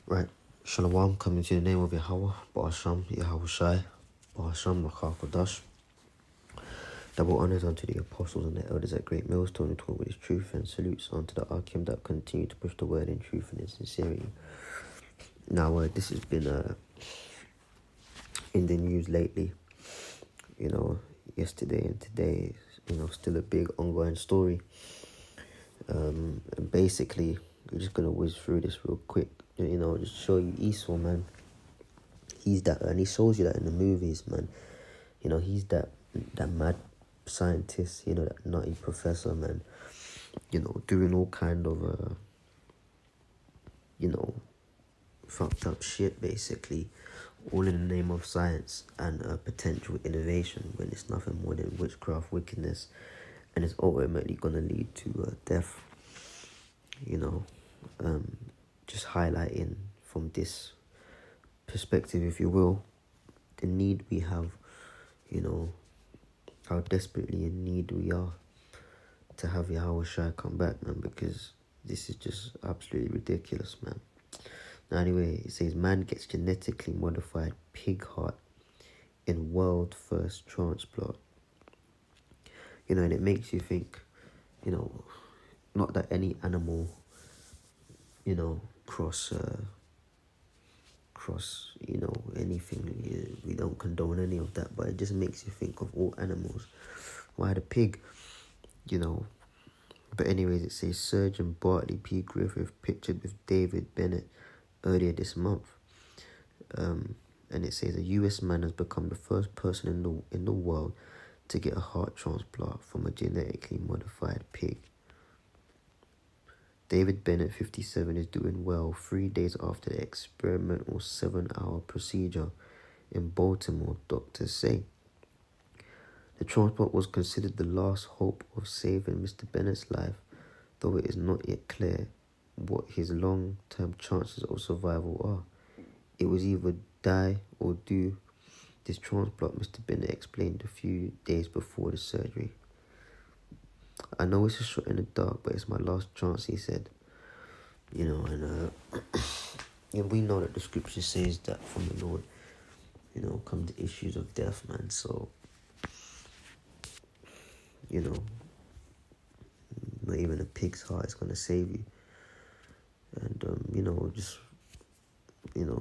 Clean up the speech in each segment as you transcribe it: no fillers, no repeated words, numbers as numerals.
Right. Shalom, coming to the name of Yahweh, Ba'asham, Yahweh Shai, Ba'asham, Kodash. Double honors unto the apostles and the elders at Great Millstone who taught with his truth, and salutes unto the Arkim that continue to push the word in truth and in sincerity. Now, this has been in the news lately. Yesterday and today, still a big ongoing story. And basically, we're just gonna whiz through this real quick. Just show you Esau, man. He's that, and he shows you that in the movies, man. He's that mad scientist, that nutty professor, man. Doing all kind of, fucked up shit, basically, all in the name of science and potential innovation, when it's nothing more than witchcraft, wickedness, and it's ultimately gonna lead to death. Just highlighting from this perspective, if you will, the need we have, how desperately in need we are to have Yahweh Shai come back, man, because this is just absolutely ridiculous, man. Now, anyway, it says, man gets genetically modified pig heart in world first transplant. And it makes you think, not that any animal, cross, anything. We don't condone any of that, but it just makes you think of all animals. Why the pig? But anyways, it says Surgeon Bartley P. Griffith pictured with David Bennett earlier this month. And it says a US man has become the first person in the world to get a heart transplant from a genetically modified pig. David Bennett, 57, is doing well 3 days after the experimental 7-hour procedure in Baltimore, doctors say. The transplant was considered the last hope of saving Mr. Bennett's life, though it is not yet clear what his long-term chances of survival are. It was either die or do this transplant, Mr. Bennett explained a few days before the surgery. I know it's a shot in the dark, but it's my last chance, he said. And we know that the scripture says that from the Lord, come the issues of death, man. So, not even a pig's heart is going to save you. And,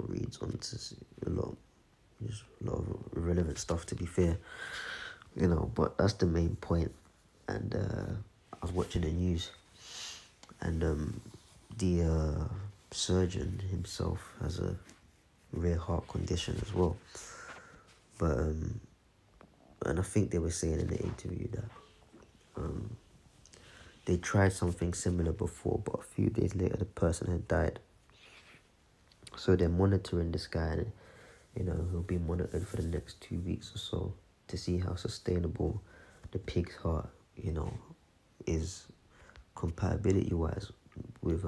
reads on to a lot of irrelevant stuff, to be fair. But that's the main point. And I was watching the news, and the surgeon himself has a rare heart condition as well. But and I think they were saying in the interview that they tried something similar before, but a few days later the person had died. So they're monitoring this guy, and he'll be monitored for the next 2 weeks or so to see how sustainable the pig's heart, is compatibility-wise with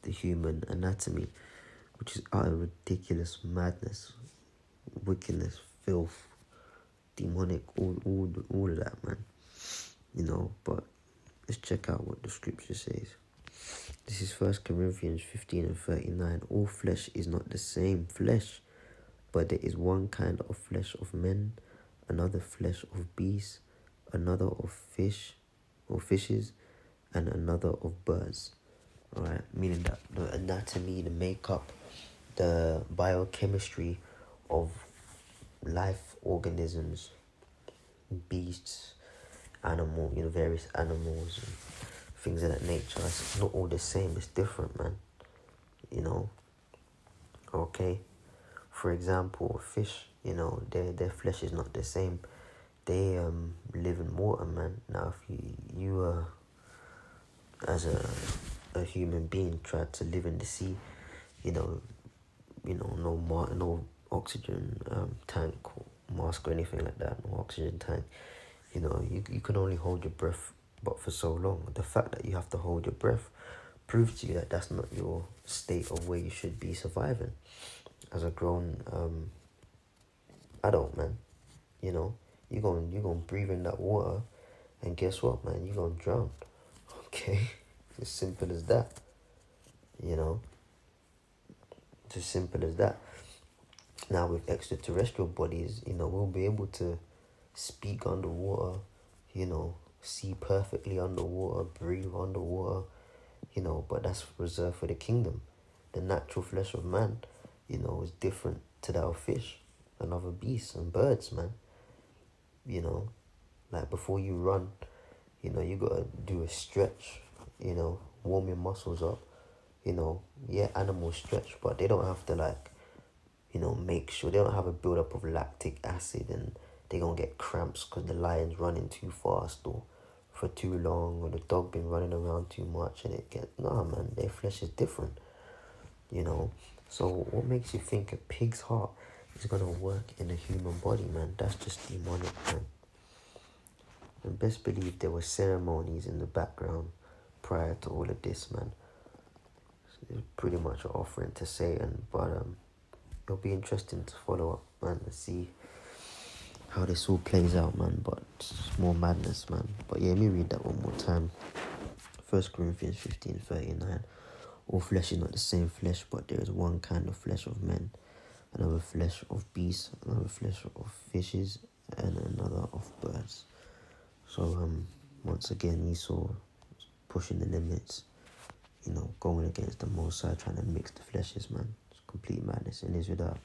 the human anatomy, which is utter ridiculous madness, wickedness, filth, demonic, all of that, man. But let's check out what the scripture says. This is 1 Corinthians 15 and 39. All flesh is not the same flesh, but there is one kind of flesh of men, another flesh of beasts, another of fish or fishes, and another of birds. Alright, meaning that the anatomy, the makeup, the biochemistry of life organisms, beasts, various animals, and things of that nature. It's not all the same. It's different, man. Okay. For example, fish. Their flesh is not the same. They live in water, man. Now, if you as a human being tried to live in the sea, no oxygen tank or mask or anything like that, no oxygen tank. You can only hold your breath but for so long. The fact that you have to hold your breath proves to you that that's not your state of where you should be surviving as a grown adult, man. You're gonna breathe in that water, and guess what, man? You're gonna drown. Okay, as simple as that. It's as simple as that. Now with extraterrestrial bodies, we'll be able to speak underwater, see perfectly underwater, breathe underwater, but that's reserved for the kingdom. The natural flesh of man, is different to that of fish and other beasts and birds, man. Like before you run, you gotta do a stretch, warm your muscles up. Yeah, animals stretch, but they don't have to make sure they don't have a buildup of lactic acid and they gonna get cramps because the lion's running too fast or for too long or the dog been running around too much and nah, man, their flesh is different, So what makes you think a pig's heart is gonna work in a human body, man? That's just demonic, man. And best believe there were ceremonies in the background prior to all of this, man. It's pretty much an offering to Satan, but it'll be interesting to follow up, man, and see how this all plays out, man. But it's more madness, man. But yeah, let me read that one more time. 1 Corinthians 15:39. All flesh is not the same flesh, but there is one kind of flesh of men, another flesh of beasts, another flesh of fishes, and another of birds. So once again, Esau pushing the limits, going against the Most High, trying to mix the fleshes, man. It's complete madness, and is without